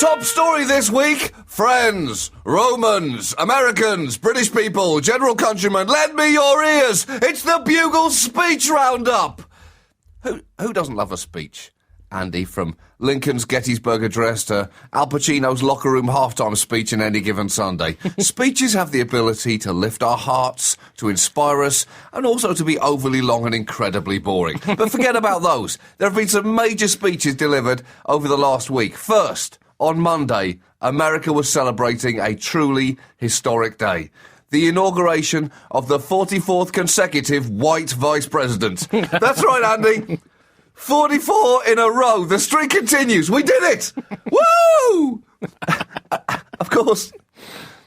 Top story this week. Friends, Romans, Americans, British people, general countrymen, lend me your ears. It's the Bugle speech roundup. Who doesn't love a speech? Andy, from Lincoln's Gettysburg Address to Al Pacino's locker room halftime speech in any given Sunday. Speeches have the ability to lift our hearts, to inspire us, and also to be overly long and incredibly boring. But forget about those. There have been some major speeches delivered over the last week. First, on Monday, America was celebrating a truly historic day. The inauguration of the 44th consecutive white vice president. That's right, Andy. 44 in a row. The streak continues. We did it! Woo! Of course,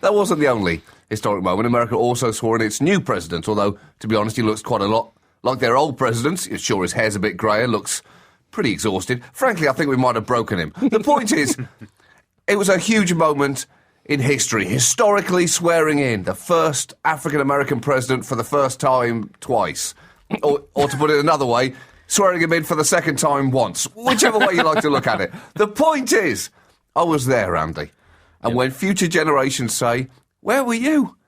that wasn't the only historic moment. America also swore in its new president, although, to be honest, he looks quite a lot like their old presidents. Sure, his hair's a bit greyer, looks pretty exhausted. Frankly, I think we might have broken him. The point is, it was a huge moment in history, historically swearing in the first African-American president for the first time twice. Or to put it another way, swearing him in for the second time once. Whichever way you like to look at it. The point is, I was there, Andy. And when future generations say, where were you?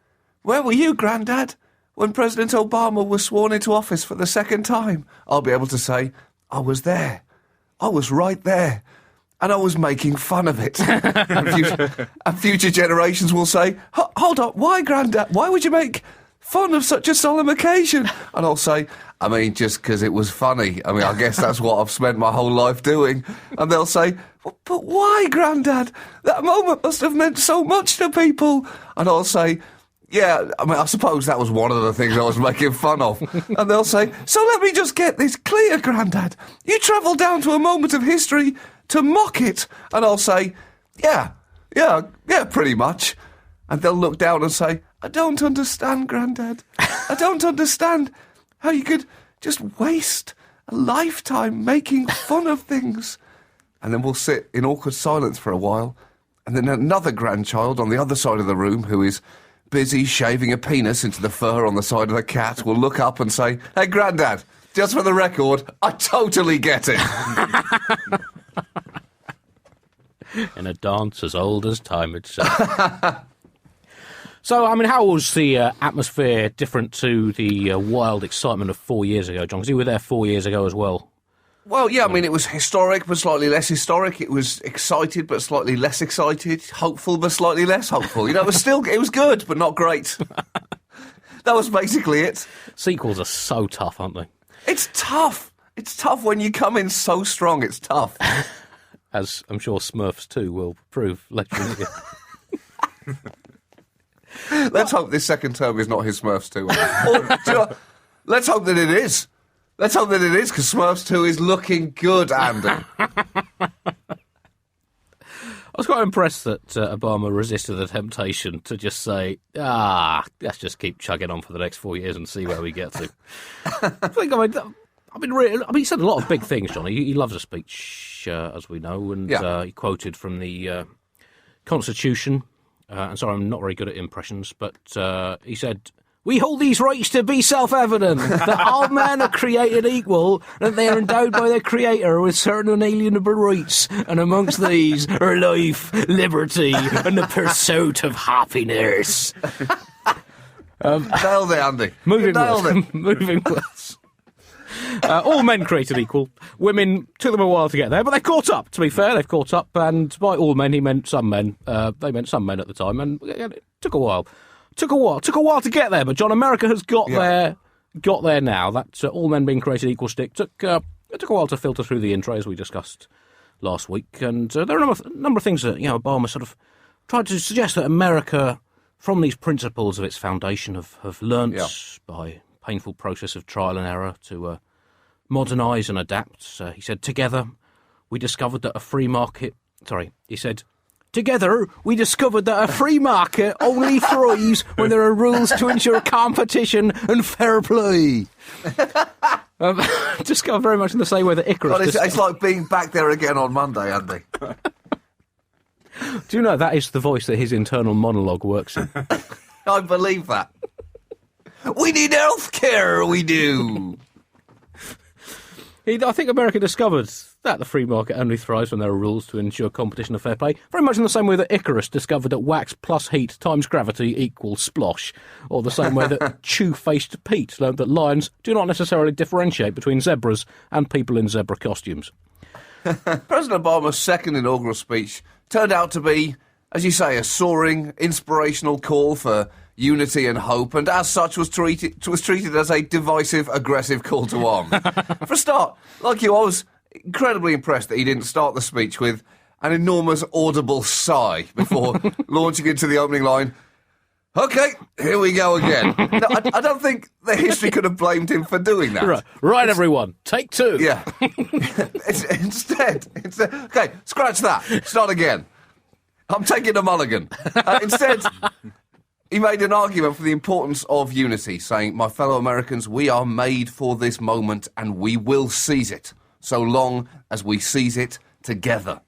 Where were you, Grandad, when President Obama was sworn into office for the second time? I'll be able to say, I was there. I was right there. And I was making fun of it. And future generations will say, hold on, why, Grandad? Why would you make fun of such a solemn occasion? And I'll say, I mean, just because it was funny. I mean, I guess that's what I've spent my whole life doing. And they'll say, but why, Grandad? That moment must have meant so much to people. And I'll say, yeah, I mean, I suppose that was one of the things I was making fun of. And they'll say, so let me just get this clear, Grandad. You travelled down to a moment of history to mock it. And I'll say, yeah, pretty much. And they'll look down and say, I don't understand, Grandad. I don't understand how you could just waste a lifetime making fun of things. And then we'll sit in awkward silence for a while, and then another grandchild on the other side of the room who is busy shaving a penis into the fur on the side of the cat will look up and say, hey, Grandad, just for the record, I totally get it. In a dance as old as time itself. So, I mean, how was the atmosphere different to the wild excitement of 4 years ago, John? Because you were there 4 years ago as well. Well, yeah, I mean, it was historic but slightly less historic. It was excited but slightly less excited. Hopeful but slightly less hopeful. You know, it was good but not great. That was basically it. Sequels are so tough, aren't they? It's tough. It's tough when you come in so strong. It's tough. As I'm sure Smurfs 2 will prove later in the year. Let's hope this second term is not his Smurfs 2. Let's hope that it is. Let's hope that it is, because Smurfs 2 is looking good, Andy. I was quite impressed that Obama resisted the temptation to just say, let's just keep chugging on for the next 4 years and see where we get to. He said a lot of big things, Johnny. He loves a speech, as we know, and he quoted from the Constitution. And sorry, I'm not very good at impressions, but he said, we hold these rights to be self-evident, that all men are created equal, that they are endowed by their Creator with certain unalienable rights, and amongst these are life, liberty, and the pursuit of happiness. Nailed it, Andy. Moving west. All men created equal. Women took them a while to get there, but they caught up. To be fair, they've caught up, and by all men, he meant some men. They meant some men at the time, and it took a while. Took a while to get there, but John, America has got there now. That all men being created equal stick took a while to filter through the intro, as we discussed last week, and there are a number of things that Obama sort of tried to suggest that America, from these principles of its foundation, have learnt by painful process of trial and error to modernise and adapt. He said, together we discovered that a free market only thrives when there are rules to ensure competition and fair play. Discovered very much in the same way that Icarus... It's like being back there again on Monday, Andy. Do you know that is the voice that his internal monologue works in? I believe that. We need health care, we do. I think America discovered that the free market only thrives when there are rules to ensure competition and fair play, very much in the same way that Icarus discovered that wax plus heat times gravity equals splosh, or the same way that Chew-faced Pete learned that lions do not necessarily differentiate between zebras and people in zebra costumes. President Obama's second inaugural speech turned out to be, as you say, a soaring, inspirational call for unity and hope, and as such was treated as a divisive, aggressive call to arms. For a start, like you, I was incredibly impressed that he didn't start the speech with an enormous audible sigh before launching into the opening line, "OK, here we go again." Now, I don't think the history could have blamed him for doing that. Right, everyone, take two. Yeah. Instead, OK, scratch that, start again. I'm taking a mulligan. Instead, he made an argument for the importance of unity, saying, "My fellow Americans, we are made for this moment and we will seize it, so long as we seize it together."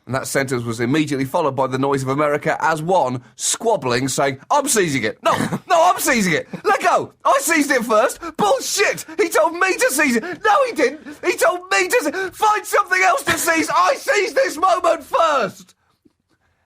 And that sentence was immediately followed by the noise of America as one, squabbling, saying, "I'm seizing it. No, I'm seizing it. Let go. I seized it first. Bullshit. He told me to seize it. No, he didn't. He told me to find something else to seize. I seized this moment first."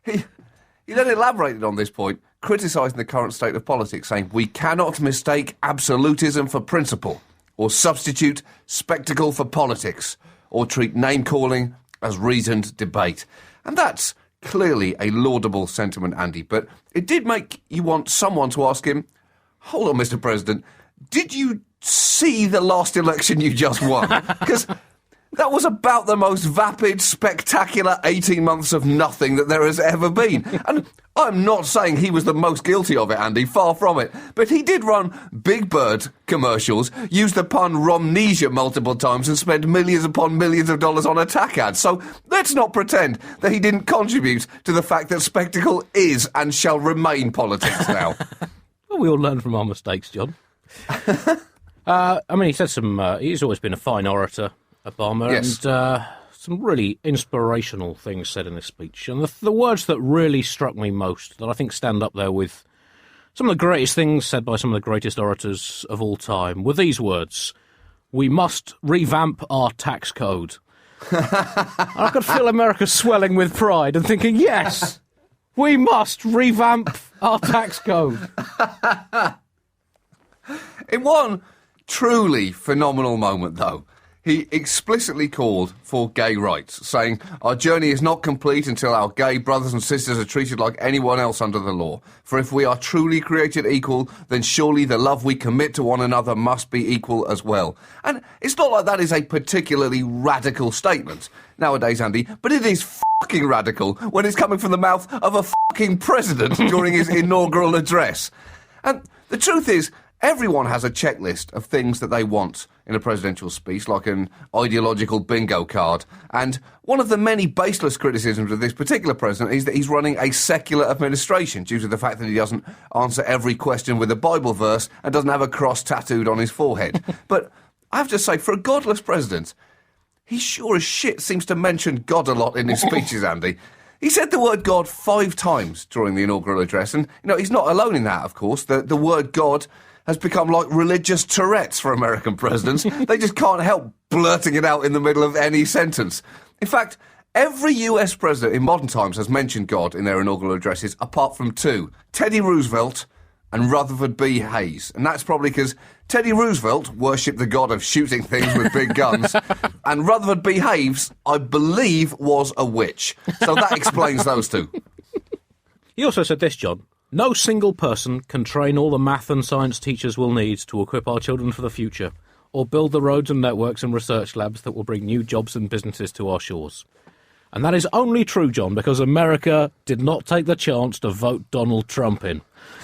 He then elaborated on this point, criticising the current state of politics, saying, "We cannot mistake absolutism for principle, or substitute spectacle for politics, or treat name-calling as reasoned debate." And that's clearly a laudable sentiment, Andy, but it did make you want someone to ask him, "Hold on, Mr. President, did you see the last election you just won?" Because that was about the most vapid, spectacular 18 months of nothing that there has ever been. And I'm not saying he was the most guilty of it, Andy, far from it. But he did run Big Bird commercials, use the pun Romnesia multiple times and spend millions upon millions of dollars on attack ads. So let's not pretend that he didn't contribute to the fact that spectacle is and shall remain politics now. Well, we all learn from our mistakes, John. He said he's always been a fine orator, Obama, Yes. and some really inspirational things said in this speech. And the words that really struck me most, that I think stand up there with some of the greatest things said by some of the greatest orators of all time, were these words: "We must revamp our tax code." I could feel America swelling with pride and thinking, yes, we must revamp our tax code. In one truly phenomenal moment, though, he explicitly called for gay rights, saying, "Our journey is not complete until our gay brothers and sisters are treated like anyone else under the law. For if we are truly created equal, then surely the love we commit to one another must be equal as well." And it's not like that is a particularly radical statement nowadays, Andy, but it is fucking radical when it's coming from the mouth of a fucking president during his inaugural address. And the truth is, everyone has a checklist of things that they want in a presidential speech, like an ideological bingo card. And one of the many baseless criticisms of this particular president is that he's running a secular administration due to the fact that he doesn't answer every question with a Bible verse and doesn't have a cross tattooed on his forehead. But I have to say, for a godless president, he sure as shit seems to mention God a lot in his speeches, Andy. He said the word God 5 times during the inaugural address, and he's not alone in that, of course. The word God has become like religious Tourette's for American presidents. They just can't help blurting it out in the middle of any sentence. In fact, every US president in modern times has mentioned God in their inaugural addresses, apart from 2, Teddy Roosevelt and Rutherford B. Hayes. And that's probably because Teddy Roosevelt worshipped the god of shooting things with big guns, and Rutherford B. Hayes, I believe, was a witch. So that explains those 2. He also said this, John: "No single person can train all the math and science teachers will need to equip our children for the future, or build the roads and networks and research labs that will bring new jobs and businesses to our shores." And that is only true, John, because America did not take the chance to vote Donald Trump in.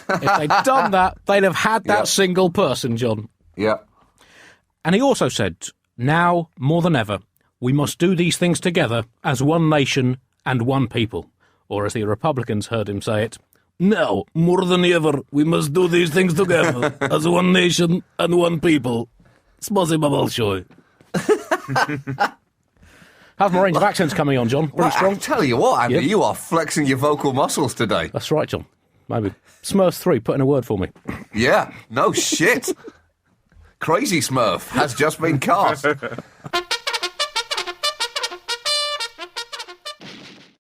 If they'd done that, they'd have had that single person, John. Yeah. And he also said, "Now, more than ever, we must do these things together as one nation and one people." Or as the Republicans heard him say it, "Now, more than ever, we must do these things together as one nation and one people." Spazzy show. How's my range of accents coming on, John? Pretty strong? I tell you what, Andy, you are flexing your vocal muscles today. That's right, John. Maybe Smurfs 3, put in a word for me. Yeah, no shit. Crazy Smurf has just been cast.